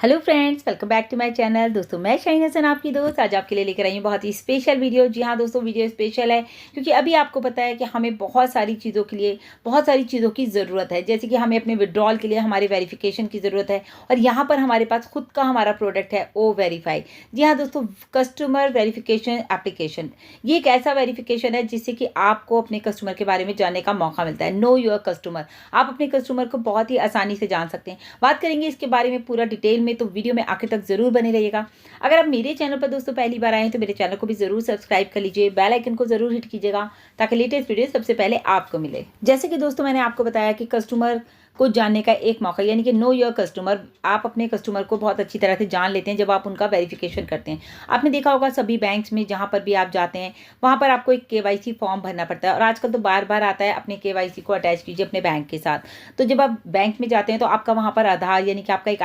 Hello friends, welcome back to my channel. दोस्तों मैं शाहीन हसन आपकी दोस्त आज आपके लिए लेकर आई हूँ बहुत ही स्पेशल वीडियो। जी हाँ दोस्तों, वीडियो स्पेशल है क्योंकि अभी आपको पता है कि हमें बहुत सारी चीज़ों के लिए बहुत सारी चीज़ों की ज़रूरत है। जैसे कि हमें अपने विड्रॉल के लिए हमारे वेरिफिकेशन की ज़रूरत है और यहाँ पर हमारे पास खुद का हमारा प्रोडक्ट है ओ वेरीफाई। जी हाँ दोस्तों, कस्टमर वेरिफिकेशन एप्लीकेशन ये एक ऐसा वेरिफिकेशन है जिससे कि आपको अपने कस्टमर के बारे में जानने का मौका मिलता है। नो योर कस्टमर, आप अपने कस्टमर को बहुत ही आसानी से जान सकते हैं। बात करेंगे इसके बारे में पूरा डिटेल में, तो वीडियो में आखिर तक जरूर बने रहिएगा। अगर आप मेरे चैनल पर दोस्तों पहली बार आए हैं तो मेरे चैनल को भी जरूर सब्सक्राइब कर लीजिए, बेल आइकन को जरूर हिट कीजिएगा ताकि लेटेस्ट वीडियो सबसे पहले आपको मिले। जैसे कि दोस्तों मैंने आपको बताया कि कस्टमर को जानने का एक मौका, यानी कि नो योर कस्टमर। आप अपने कस्टमर को बहुत अच्छी तरह से जान लेते हैं जब आप उनका वेरिफिकेशन करते हैं। आपने देखा होगा सभी बैंक्स में जहाँ पर भी आप जाते हैं वहाँ पर आपको एक केवाईसी फॉर्म भरना पड़ता है और आजकल तो बार बार आता है अपने केवाईसी को अटैच कीजिए अपने बैंक के साथ। तो जब आप बैंक में जाते हैं तो आपका वहाँ पर आधार यानी कि आपका एक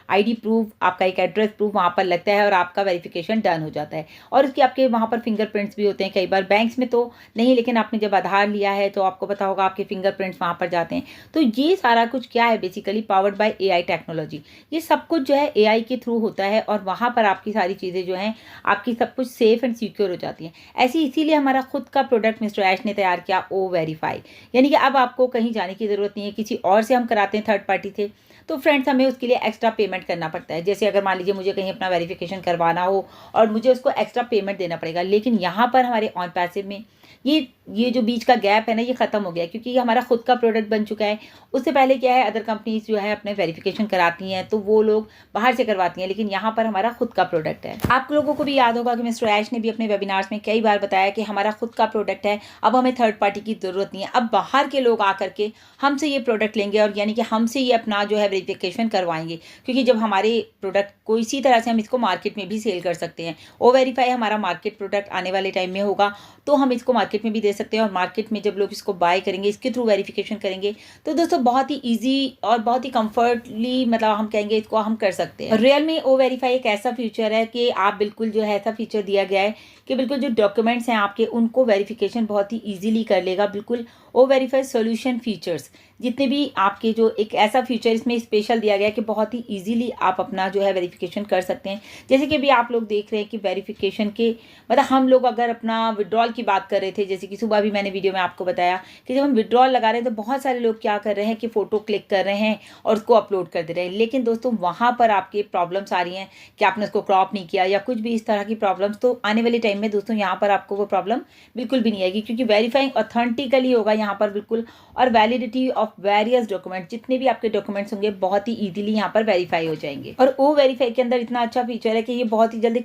आईडी प्रूफ, आपका एक एड्रेस प्रूफ वहाँ पर लगता है और आपका वेरिफिकेशन डन हो जाता है। और उसके आपके वहाँ पर फिंगरप्रिंट्स भी होते हैं। कई बार बैंक्स में तो नहीं, लेकिन आपने जब आधार लिया है तो आपको पता होगा आपके फिंगरप्रिंट्स वहाँ पर जाते हैं। तो ये सारा कुछ क्या है, basically powered by AI technology. ये सब कुछ जो है एआई के थ्रू होता है और वहाँ पर आपकी सारी चीज़ें जो हैं आपकी सब कुछ सेफ एंड सिक्योर हो जाती हैं। ऐसी इसीलिए हमारा खुद का प्रोडक्ट मिस्टर ऐश ने तैयार किया ओ वेरीफाई। यानी कि अब आपको कहीं जाने की ज़रूरत नहीं है, किसी और से हम कराते हैं थर्ड पार्टी से तो फ्रेंड्स हमें उसके लिए एक्स्ट्रा पेमेंट करना पड़ता है। जैसे अगर मान लीजिए मुझे कहीं अपना वेरिफिकेशन करवाना हो और मुझे उसको एक्स्ट्रा पेमेंट देना पड़ेगा, लेकिन यहाँ पर हमारे ऑन पैसिव में ये जो बीच का गैप है ना, ये खत्म हो गया क्योंकि ये हमारा खुद का प्रोडक्ट बन चुका है। उससे पहले क्या है, अदर कंपनीज जो है अपने वेरिफिकेशन कराती हैं तो वो लोग बाहर से करवाती हैं, लेकिन यहाँ पर हमारा खुद का प्रोडक्ट है। आप लोगों को भी याद होगा कि मिस्टर ऐश ने भी अपने वेबिनार्स में कई बार बताया कि हमारा खुद का प्रोडक्ट है, अब हमें थर्ड पार्टी की जरूरत नहीं है। अब बाहर के लोग आकर के हमसे ये प्रोडक्ट लेंगे और यानी कि हमसे ये अपना जो है वेरिफिकेशन करवाएंगे, क्योंकि जब हमारे प्रोडक्ट को इसी तरह से हम इसको मार्केट में भी सेल कर सकते हैं। ओ वेरीफाई हमारा मार्केट प्रोडक्ट आने वाले टाइम में होगा तो हम इसको मार्केट में भी दे सकते हैं और मार्केट में जब लोग इसको बाय करेंगे, इसके थ्रू वेरिफिकेशन करेंगे तो दोस्तों बहुत ही इजी और बहुत ही कंफर्टली, मतलब हम कहेंगे इसको हम कर सकते हैं। रियल में ओ वेरीफाई एक ऐसा फीचर है कि आप बिल्कुल जो है ऐसा फीचर दिया गया है कि बिल्कुल जो डॉक्यूमेंट्स हैं आपके उनको वेरिफिकेशन बहुत ही ईजिली कर लेगा। बिल्कुल ओ वेरीफाई सोल्यूशन फीचर्स जितने भी आपके, जो एक ऐसा फीचर इसमें स्पेशल दिया गया है कि बहुत ही इजीली आप अपना जो है वेरिफिकेशन कर सकते हैं। जैसे कि अभी आप लोग देख रहे हैं कि वेरिफिकेशन के मतलब हम लोग अगर अपना विड्रॉल की बात कर रहे थे, जैसे कि सुबह भी मैंने वीडियो में आपको बताया कि जब हम विड्रॉल लगा रहे हैं तो बहुत सारे लोग क्या कर रहे हैं कि फ़ोटो क्लिक कर रहे हैं और उसको अपलोड कर दे रहे हैं, लेकिन दोस्तों वहाँ पर आपके प्रॉब्लम्स आ रही हैं कि आपने उसको क्रॉप नहीं किया या कुछ भी इस तरह की प्रॉब्लम्स। तो आने वाले टाइम में दोस्तों यहाँ पर आपको वो प्रॉब्लम बिल्कुल भी नहीं आएगी क्योंकि वेरीफाइंग ऑथेंटिकली होगा यहाँ पर बिल्कुल, और वैलिडिटी ऑफ वेरियस डॉक्यूमेंट, जितने भी आपके डॉक्यूमेंट्स होंगे बहुत ही इजीली यहाँ पर वेरीफाई हो जाएंगे। और ओ वेरीफाई के अंदर इतना अच्छा फीचर है कि ये बहुत ही जल्दी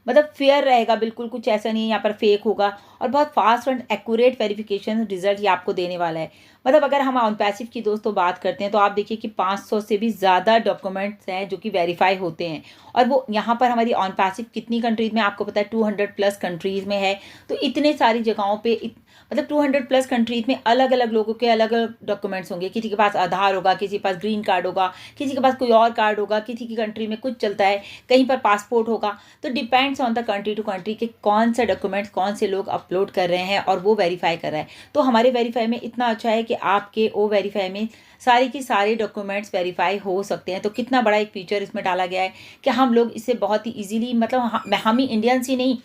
मतलब फेयर रहेगा, बिल्कुल कुछ ऐसा नहीं है यहाँ पर फेक होगा और बहुत fast and accurate verification result ये आपको देने वाला है। मतलब अगर हम ऑन पैसिव की दोस्तों बात करते हैं तो आप देखिए कि 500 से भी ज़्यादा डॉक्यूमेंट्स हैं जो कि वेरीफाई होते हैं और वो यहाँ पर हमारी ऑन पैसिव कितनी कंट्रीज़ में आपको पता है 200 प्लस कंट्रीज़ में है। तो इतने सारी जगहों पे मतलब 200 प्लस कंट्रीज़ में अलग अलग लोगों के अलग अलग डॉक्यूमेंट्स होंगे। किसी के पास आधार होगा, किसी के पास ग्रीन कार्ड होगा, किसी के पास कोई और कार्ड होगा, किसी की कंट्री में कुछ चलता है, कहीं पर पासपोर्ट होगा। तो depends on the country to country के कौन सा डॉक्यूमेंट्स कौन से लोग अपलोड कर रहे हैं और वो वेरीफाई कर रहा है। तो हमारे वेरीफाई में इतना अच्छा है कि आपके ओ वेरीफाई में सारे के सारे डॉक्यूमेंट्स वेरीफाई हो सकते हैं। तो कितना बड़ा एक फीचर इसमें डाला गया है कि हम लोग इसे बहुत ही इजीली, मतलब हम ही इंडियंस ही नहीं,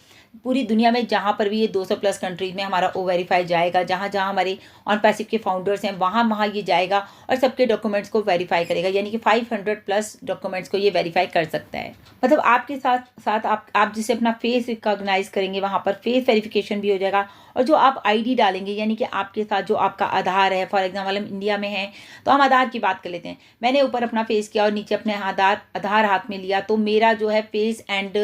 पूरी दुनिया में जहाँ पर भी ये 200 प्लस कंट्रीज में हमारा ओ वेरीफाई जाएगा, जहाँ जहाँ हमारे ऑन पैसिव के फाउंडर्स हैं वहाँ वहाँ ये जाएगा और सबके डॉक्यूमेंट्स को वेरीफाई करेगा। यानी कि 500 प्लस डॉक्यूमेंट्स को ये वेरीफाई कर सकता है। मतलब आपके साथ साथ आप जिसे अपना फेस रिकॉग्नाइज करेंगे वहाँ पर फेस वेरिफिकेशन भी हो जाएगा। और जो आप आईडी डालेंगे, यानी कि आपके साथ जो आपका आधार है, फॉर एग्जाम्पल हम इंडिया में हैं तो हम आधार की बात कर लेते हैं। मैंने ऊपर अपना फेस किया और नीचे अपने आधार हाथ में लिया तो मेरा जो है फेस एंड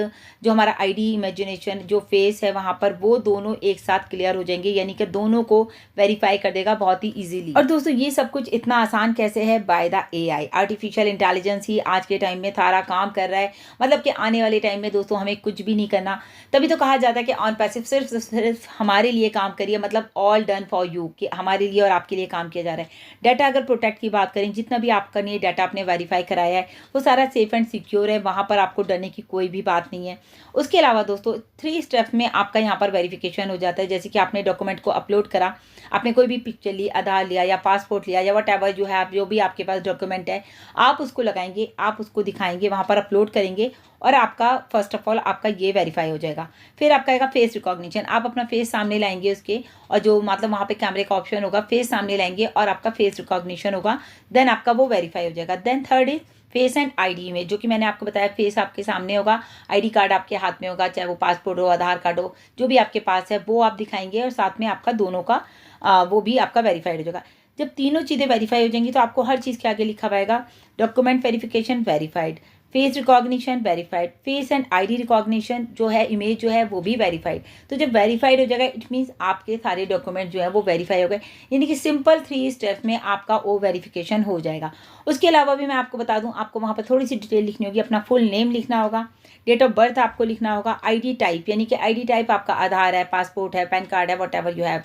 जो हमारा आईडी इमेजिनेशन जो फेस है वहाँ पर वो दोनों एक साथ क्लियर हो जाएंगे, यानी कि दोनों को वेरीफाई कर देगा बहुत ही इजीली। और दोस्तों ये सब कुछ इतना आसान कैसे है, by the AI, artificial intelligence ही आज के टाइम में सारा काम कर रहा है। मतलब कि आने वाले टाइम में दोस्तों हमें कुछ भी नहीं करना। तभी तो कहा जाता है कि ऑन पैसिव सिर्फ हमारे लिए काम करिए, मतलब ऑल डन फॉर यू, कि हमारे लिए और आपके लिए काम किया जा रहा है। डाटा अगर प्रोटेक्ट की बात करें, जितना भी आपका नहीं डाटा आपने वेरीफाई कराया है वो सारा सेफ एंड सिक्योर है, वहाँ पर आपको डरने की कोई भी बात नहीं है। उसके अलावा दोस्तों 3 स्टेप में आपका यहाँ पर वेरिफिकेशन हो जाता है। जैसे कि आपने डॉक्यूमेंट को अपलोड करा, आपने कोई भी पिक्चर ली, आधार लिया या पासपोर्ट लिया या वट एवर जो भी आपके पास डॉक्यूमेंट है, आप उसको लगाएंगे, आप उसको दिखाएंगे, वहाँ पर अपलोड करेंगे और आपका फर्स्ट ऑफ ऑल आपका ये वेरीफाई हो जाएगा। फिर आपका आएगा फेस रिकॉग्निशन, आप अपना फेस सामने लाएंगे उसके, और जो मतलब वहाँ पे कैमरे का ऑप्शन होगा, फेस सामने लाएंगे और आपका फेस रिकॉग्निशन होगा, देन आपका वो वेरीफाई हो जाएगा। Then third is face and ID में, जो कि मैंने आपको बताया फेस आपके सामने होगा, आईडी कार्ड आपके हाथ में होगा, चाहे वो पासपोर्ट हो, आधार कार्ड हो, जो भी आपके पास है वो आप दिखाएंगे और साथ में आपका दोनों का वो भी आपका वेरीफाइड हो जाएगा। जब तीनों चीज़ें वेरीफाई हो जाएंगी तो आपको हर चीज़ के आगे लिखा पाएगा document verification verified, face recognition verified, face and ID recognition जो है, इमेज जो है वो भी वेरीफाइड। तो जब वेरीफाइड हो जाएगा इट मीन्स आपके सारे डॉक्यूमेंट जो है वो वेरीफाई हो गए, यानी कि सिंपल 3 स्टेप्स में आपका वो वेरिफिकेशन हो जाएगा। उसके अलावा भी मैं आपको बता दूं, आपको वहाँ पर थोड़ी सी डिटेल लिखनी होगी, अपना फुल नेम लिखना होगा, डेट ऑफ बर्थ आपको लिखना होगा, आईडी टाइप यानी कि आईडी टाइप आपका आधार है, पासपोर्ट है, पैन कार्ड है, वट एवर यू हैव।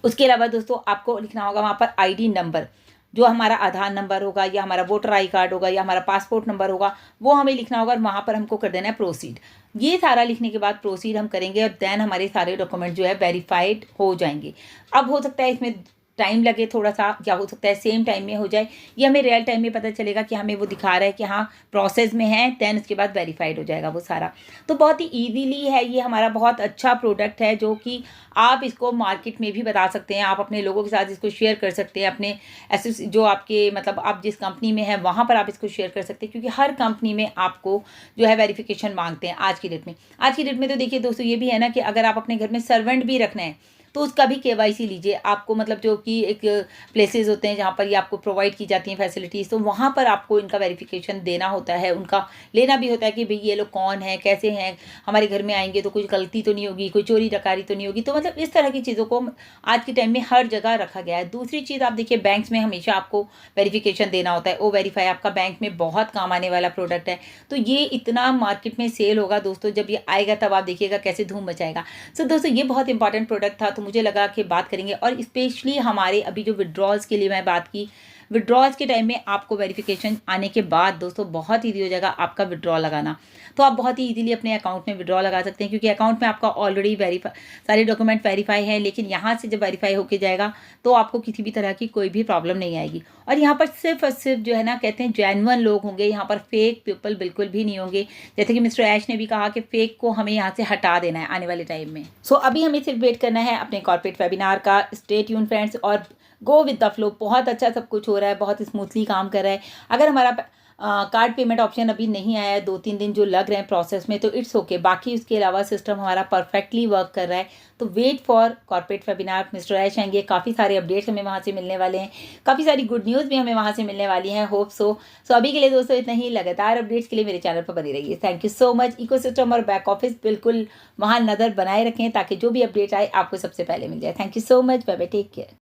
उसके अलावा दोस्तों आपको लिखना होगा वहाँ पर आईडी नंबर, जो हमारा आधार नंबर होगा या हमारा वोटर आई कार्ड होगा या हमारा पासपोर्ट नंबर होगा, वो हमें लिखना होगा और वहाँ पर हमको कर देना है प्रोसीड। ये सारा लिखने के बाद प्रोसीड हम करेंगे और देन हमारे सारे डॉक्यूमेंट जो है वेरीफाइड हो जाएंगे। अब हो सकता है इसमें टाइम लगे थोड़ा सा, या हो सकता है सेम टाइम में हो जाए, ये हमें रियल टाइम में पता चलेगा कि हमें वो दिखा रहा है कि हाँ प्रोसेस में है, देन उसके बाद वेरीफाइड हो जाएगा वो सारा। तो बहुत ही ईजीली है, ये हमारा बहुत अच्छा प्रोडक्ट है जो कि आप इसको मार्केट में भी बता सकते हैं, आप अपने लोगों के साथ इसको शेयर कर सकते हैं, अपने ऐसे जो आपके मतलब आप जिस कंपनी में है वहाँ पर आप इसको शेयर कर सकते हैं, क्योंकि हर कंपनी में आपको जो है वेरिफिकेशन मांगते हैं आज की डेट में। आज की डेट में तो देखिए दोस्तों ये भी है ना कि अगर आप अपने घर में सर्वेंट भी रखना है तो उसका भी केवाईसी लीजिए आपको, मतलब जो कि एक प्लेसेस होते हैं जहाँ पर ये आपको प्रोवाइड की जाती हैं फैसिलिटीज़, तो वहाँ पर आपको इनका वेरिफिकेशन देना होता है, उनका लेना भी होता है कि भाई ये लोग कौन है, कैसे हैं, हमारे घर में आएंगे तो कुछ गलती तो नहीं होगी, कोई चोरी डकारी तो नहीं होगी। तो मतलब इस तरह की चीज़ों को आज के टाइम में हर जगह रखा गया है। दूसरी चीज़ आप देखिए, बैंक्स में हमेशा आपको वेरिफिकेशन देना होता है, ओ वेरीफाई आपका बैंक में बहुत काम आने वाला प्रोडक्ट है। तो ये इतना मार्केट में सेल होगा दोस्तों, जब ये आएगा तब आप देखिएगा कैसे धूम मचाएगा। सो दोस्तों ये बहुत इंपॉर्टेंट प्रोडक्ट था, तो मुझे लगा कि बात करेंगे। और स्पेशली हमारे अभी जो विड्रॉल्स के लिए मैं बात की, विड्रॉल्स के टाइम में आपको वेरिफिकेशन आने के बाद दोस्तों बहुत ईजी हो जाएगा आपका विड्रॉ लगाना। तो आप बहुत ही ईजीली अपने अकाउंट में विड्रॉ लगा सकते हैं, क्योंकि अकाउंट में आपका ऑलरेडी सारे डॉक्यूमेंट वेरीफाई है। लेकिन यहाँ से जब वेरीफाई होके जाएगा तो आपको किसी भी तरह की कोई भी प्रॉब्लम नहीं आएगी। और यहाँ पर सिर्फ और सिर्फ जो है ना, कहते हैं जेन्युइन लोग होंगे, यहाँ पर फेक पीपल बिल्कुल भी नहीं होंगे। जैसे कि मिस्टर ऐश ने भी कहा कि फेक को हमें यहाँ से हटा देना है आने वाले टाइम में। सो अभी हमें सिर्फ वेट करना है अपने कॉर्पोरेट वेबिनार का। स्टे ट्यून फ्रेंड्स और गो विद द फ्लो। बहुत अच्छा सब कुछ हो रहा है, बहुत स्मूथली काम कर रहा है। अगर हमारा कार्ड पेमेंट ऑप्शन अभी नहीं आया है, 2-3 दिन जो लग रहे हैं प्रोसेस में, तो इट्स ओके। बाकी उसके अलावा सिस्टम हमारा परफेक्टली वर्क कर रहा है। तो wait for corporate webinar. Mister Ash आएंगे, काफ़ी सारे अपडेट्स हमें वहाँ से मिलने वाले हैं, काफ़ी सारी गुड न्यूज़ भी हमें वहाँ से मिलने वाली हैं, होप सो। सो अभी के लिए दोस्तों इतना ही। लगातार अपडेट्स के लिए मेरे चैनल पर बने रहिए। Thank you so much. Ecosystem और बैक ऑफिस बिल्कुल वहाँ नज़र बनाए रखें ताकि जो भी अपडेट आए आपको सबसे पहले मिल जाए। Thank you so much. Bye bye, take care.